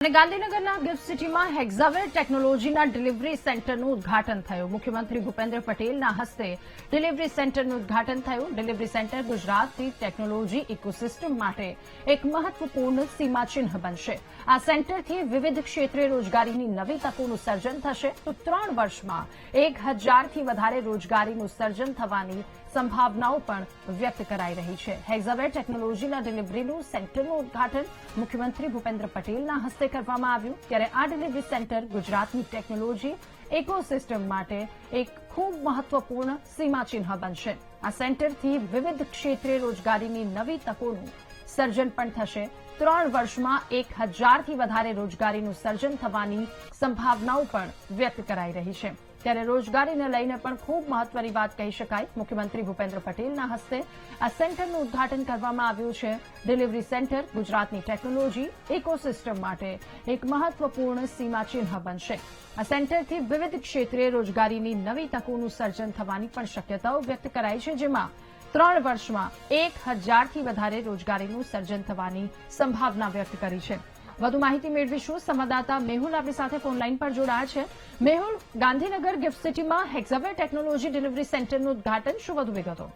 અને ગાંધીનગરના ગિફ્ટ સિટીમાં હેક્ઝાવેર ટેકનોલોજીના ડિલિવરી સેન્ટરનું ઉદઘાટન થયું. મુખ્યમંત્રી ભૂપેન્દ્ર પટેલના હસ્તે ડિલિવરી સેન્ટરનું ઉદઘાટન થયું. ડિલિવરી સેન્ટર ગુજરાતની ટેકનોલોજી ઇકોસિસ્ટમ માટે એક મહત્વપૂર્ણ સીમાચિહ્ન બનશે. આ સેન્ટરથી વિવિધ ક્ષેત્રે રોજગારીની નવી તકોનું સર્જન થશે. તો 3 વર્ષમાં 1000થી વધારે રોજગારીનું સર્જન થવાની સંભાવનાઓ પણ વ્યક્ત કરાઈ રહી છે. હેક્ઝાવેર ટેકનોલોજીના ડિલિવરીનું સેન્ટરનું ઉદઘાટન મુખ્યમંત્રી ભૂપેન્દ્ર પટેલના હસ્તે કરવામાં આવ્યું. ત્યારે આ ડિલિવરી સેન્ટર ગુજરાતની ટેકનોલોજી ઇકોસિસ્ટમ માટે એક ખૂબ મહત્વપૂર્ણ સીમાચિહ્ન બનશે. આ સેન્ટરથી વિવિધ ક્ષેત્રે રોજગારીની નવી તકોનું સર્જન પણ થશે. 3 વર્ષમાં 1000થી વધારે રોજગારીનું સર્જન થવાની સંભાવનાઓ પણ વ્યક્ત કરાઈ રહી છે. ત્યારે રોજગારીને લઈને પણ ખૂબ મહત્વની વાત કહી શકાય. મુખ્યમંત્રી ભૂપેન્દ્ર પટેલના હસ્તે આ સેન્ટરનું ઉદઘાટન કરવામાં આવ્યું છે. ડિલિવરી સેન્ટર ગુજરાતની ટેકનોલોજી ઇકોસિસ્ટમ માટે એક મહત્વપૂર્ણ સીમાચિહ્ન બનશે. આ સેન્ટરથી વિવિધ ક્ષેત્રે રોજગારીની નવી તકોનું સર્જન થવાની પણ શક્યતાઓ વ્યક્ત કરાઈ છે, જેમાં 3 વર્ષમાં 1000થી વધારે રોજગારીનું સર્જન થવાની સંભાવના વ્યક્ત કરી છે. વધુ માહિતી મેળવીશું. સંવાદદાતા મેહુલ આપણી સાથે ફોનલાઈન પર જોડાયા છે. મેહુલ, ગાંધીનગર ગિફ્ટ સિટીમાં હેક્ઝાવેર ટેકનોલોજી ડિલિવરી સેન્ટરનું ઉદઘાટન, શું વધુ વિગતો?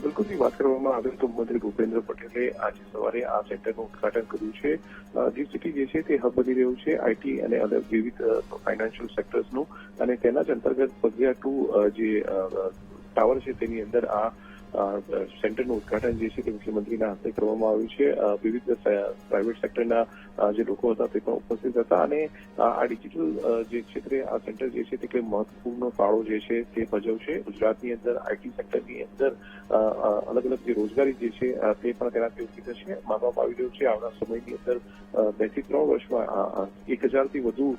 બિલકુલ વાત કરવામાં આવે તો મંત્રી ભૂપેન્દ્ર પટેલે આજે સવારે આ સેન્ટરનું ઉદઘાટન કર્યું છે. ગિફ્ટ સિટી જે છે તે હબ બની રહ્યું છે આઈટી અને અલગ વિવિધ ફાઇનાન્શિયલ સેક્ટર્સનું, અને તેના જ અંતર્ગત પગિયા 2 જે ટાવર છે તેની અંદર આ સેન્ટરનું ઉદઘાટન જે છે તે મુખ્યમંત્રીના હસ્તે કરવામાં આવ્યું છે. વિવિધ પ્રાઇવેટ સેક્ટરના જે લોકો હતા તે પણ ઉપસ્થિત હતા, અને આ ડિજિટલ જે ક્ષેત્રે આ સેન્ટર જે છે તે કંઈ મહત્વપૂર્ણ ફાળો જે છે તે ભજવશે. ગુજરાતની અંદર આઈટી સેક્ટરની અંદર અલગ અલગ જે રોજગારી જે છે તે પણ તેનાથી ઉભી થશે. માનવામાં આવી રહ્યું છે આવનાર સમયની અંદર 2 થી 3 વર્ષમાં 1000થી વધુ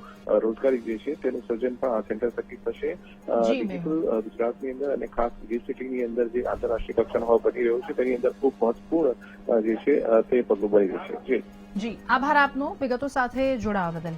રોજગારી જે છે તેનું સર્જન પણ આ સેન્ટર થકી થશે. ડિજિટલ ગુજરાતની અંદર અને ખાસ ગિફ્ટ સિટીની અંદર જે આંતરરાષ્ટ્રીય કક્ષાનો હબ બની રહ્યો છે તેની અંદર ખૂબ મહત્વપૂર્ણ જે છે તે પગલું બની રહેશે. જી, આભાર આપનો વિગતો સાથે જોડાવા બદલ.